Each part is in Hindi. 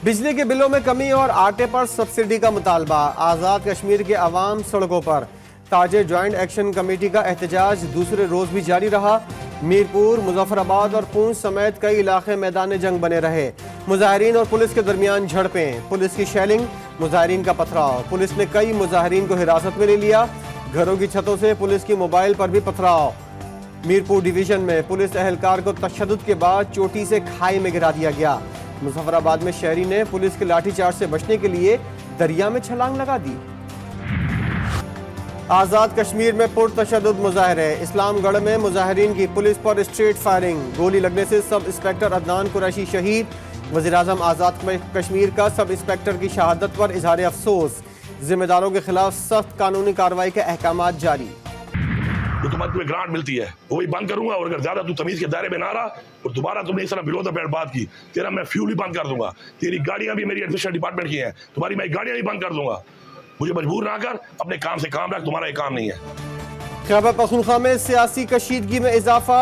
बिजली के बिलों में कमी और आटे पर सब्सिडी का मुतालबा। आज़ाद कश्मीर के अवाम सड़कों पर। ताजे ज्वाइंट एक्शन कमेटी का एहतजाज दूसरे रोज भी जारी रहा। मीरपुर, मुजफ्फराबाद और पूंछ समेत कई इलाके मैदान जंग बने रहे। मुजाहिरीन और पुलिस के दरमियान झड़पें, पुलिस की शेलिंग, मुजाहिरीन का पथराव। पुलिस ने कई मुजाहिरीन को हिरासत में ले लिया। घरों की छतों से पुलिस की मोबाइल पर भी पथराव। मीरपुर डिवीजन में पुलिस एहलकार को तशद्दुद के बाद चोटी से खाई में गिरा दिया गया। मुजफ्फराबाद में शहरी ने पुलिस के लाठीचार्ज से बचने के लिए दरिया में छलांग लगा दी। आज़ाद कश्मीर में पुरतशद्दुद मुजाहरे। इस्लामगढ़ में मुजाहिरीन की पुलिस पर स्ट्रेट फायरिंग। गोली लगने से सब इंस्पेक्टर अदनान कुरैशी शहीद। वज़ीर-ए-आज़म आज़ाद कश्मीर का सब इंस्पेक्टर की शहादत पर इजहार अफसोस। जिम्मेदारों के खिलाफ सख्त कानूनी कार्रवाई के अहकाम जारी। जो तुम्हें ग्रांट मिलती है वो भी बंद करूंगा, और अगर ज्यादा तू तमीज के दायरे में ना रहा और दोबारा तुमने इस तरह बिलो द पेड़ बात की, तेरा मैं फ्यूल भी बंद कर दूंगा। तेरी गाड़ियां भी मेरी एडमिनिस्ट्रेशन डिपार्टमेंट की हैं, तुम्हारी मैं गाड़ियां भी बंद कर दूंगा। मुझे मजबूर ना कर, अपने काम से काम रख, तुम्हारा ये काम नहीं है। खैबर पख्तूनख्वा में सियासी कशीदगी में इजाफा।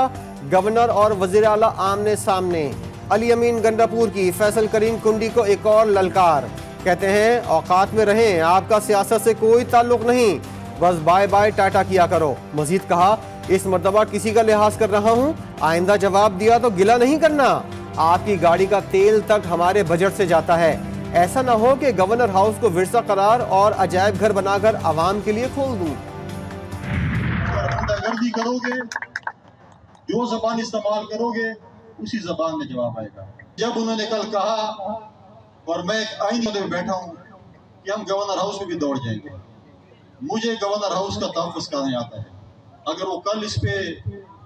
गवर्नर और वजीर आला आमने सामने। अली अमीन गंडापुर की फैसल करीम कुंडी को एक और ललकार। कहते हैं औकात में रहें, आपका सियासत से कोई ताल्लुक नहीं, बस बाय बाय टाटा किया करो। मजीद कहा, इस मर्तबा किसी का लिहाज कर रहा हूँ, आइंदा जवाब दिया तो गिला नहीं करना। आपकी गाड़ी का तेल तक हमारे बजट से जाता है। ऐसा ना हो कि गवर्नर हाउस को विरसा करार और अजायब घर बनाकर आवाम के लिए खोल दूं। गुंडागर्दी करोगे, जो जबान इस्तेमाल करोगे, उसी जबान में जवाब आएगा। जब उन्होंने कल कहा, और मैं एक आईने में बैठा हूँ कि हम गवर्नर हाउस में भी दौड़ जाएंगे, मुझे गवर्नर हाउस का तहफ़्फ़ुज़ करने आता है। अगर वो कल इस पे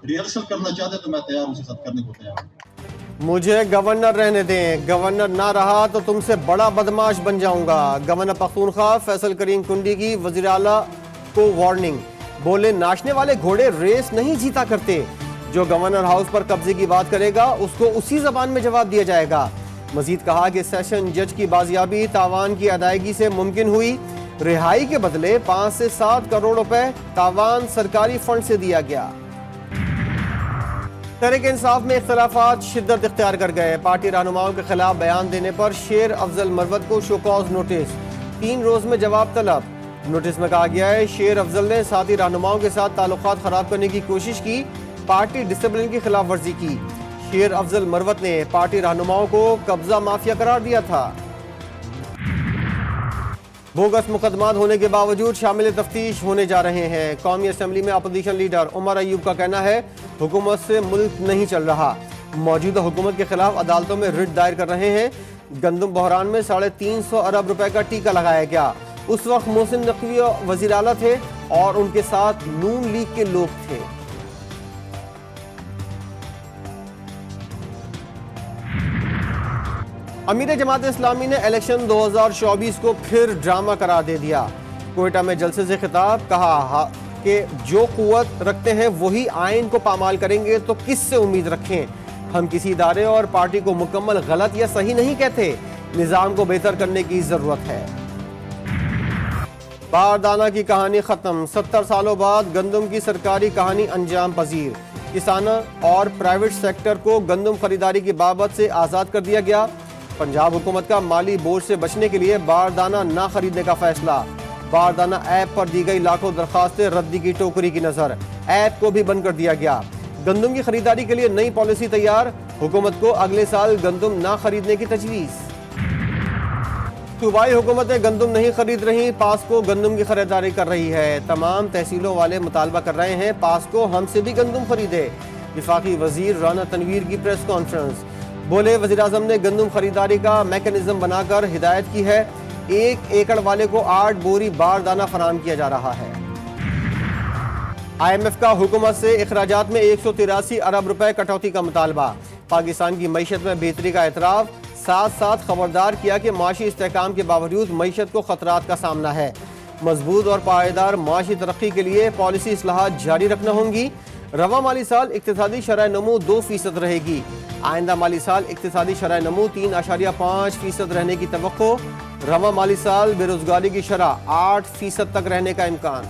रिहर्सल करना चाहते तो मैं तैयार हूँ, उसके साथ करने को तैयार हूँ। मुझे गवर्नर रहने दें, गवर्नर ना रहा तो तुमसे बड़ा बदमाश बन जाऊंगा। गवर्नर पख्तूनख्वा फैसल करीम कुंडी की वज़ीर आला को वार्निंग। बोले, नाचने वाले घोड़े रेस नहीं जीता करते। जो गवर्नर हाउस पर कब्जे की बात करेगा उसको उसी जबान में जवाब दिया जाएगा। मजीद कहा कि सेशन जज की बाजियाबी तावान की अदायगी से मुमकिन हुई। रिहाई के बदले 5 से 7 करोड़ रुपए तावान सरकारी फंड से दिया गया। तहरीक इंसाफ में इख्तलाफात शिद्दत इख्तियार कर गए। पार्टी रहनुमाओं के खिलाफ बयान देने पर शेर अफजल मरवत को शोकॉज नोटिस। 3 रोज में जवाब तलब। नोटिस में कहा गया है, शेर अफजल ने साथी रहनुमाओं के साथ ताल्लुकात खराब करने की कोशिश की, पार्टी डिसिप्लिन की खिलाफ वर्जी की। शेर अफजल मरवत ने पार्टी रहनुमाओं को कब्जा माफिया करार दिया था। बोगस मुकदमात होने के बावजूद शामिल तफ्तीश होने जा रहे हैं। कौमी असम्बली में अपोजिशन लीडर उमर अयूब का कहना है, हुकूमत से मुल्क नहीं चल रहा। मौजूदा हुकूमत के खिलाफ अदालतों में रिट दायर कर रहे हैं। गंदम बहरान में 350 अरब रुपए का टीका लगाया गया। उस वक्त मोहसिन नकवी वजीर आला थे और उनके साथ नून लीग के लोग थे। अमीर जमात इस्लामी ने इलेक्शन 2024 को फिर ड्रामा करार दे दिया। कोयटा में जलसे से खिताब। कहा कि जो कुव्वत रखते हैं वही आइन को पामाल करेंगे तो किससे उम्मीद रखें। हम किसी इदारे और पार्टी को मुकम्मल गलत या सही नहीं कहते, निज़ाम को बेहतर करने की जरूरत है। बारदाना की कहानी खत्म। 70 सालों बाद गंदम की सरकारी कहानी अंजाम पजीर। किसानों और प्राइवेट सेक्टर को गंदम खरीदारी की बाबत से आज़ाद कर दिया गया। पंजाब हुकूमत का माली बोझ से बचने के लिए बारदाना ना खरीदने का फैसला। बारदाना ऐप पर दी गई लाखों दरखास्तें रद्दी की टोकरी की नजर। ऐप को भी बंद कर दिया गया। गंदम की खरीदारी के लिए नई पॉलिसी तैयार। हुकूमत को अगले साल गंदम ना खरीदने की तजवीज़। सूबाई हुकूमतें गंदम नहीं खरीद रही, पास्को गंदम की खरीदारी कर रही है। तमाम तहसीलों वाले मुतालबा कर रहे हैं, पास्को हमसे भी गंदम खरीदे। वफाकी वजीर राना तनवीर की प्रेस कॉन्फ्रेंस। बोले, वज़ीर-ए-आज़म ने गंदम खरीदारी का मैकेनिज्म बनाकर हिदायत की है। 1 एकड़ वाले को 8 बोरी बारदाना फराहम किया जा रहा है। IMF का हुकूमत से अखराजात में 183 अरब रुपए कटौती का मुतालबा। पाकिस्तान की मईशत में बेहतरी का एतराफ़। साथ साथ खबरदार किया कि माशी इस्तेहकाम के बावजूद मईशत को खतरात का सामना है। मजबूत और पायदार माशी तरक्की के लिए पॉलिसी इस्लाहात जारी रखना होंगी। रवा माली साल इक्तिसादी शरह नमू 2% रहेगी। आइंदा माली साल इक्तिसादी शरह नमू 3.5% रहने की तवक्को। रवा माली साल बेरोजगारी की शरह 8% तक रहने का इम्कान।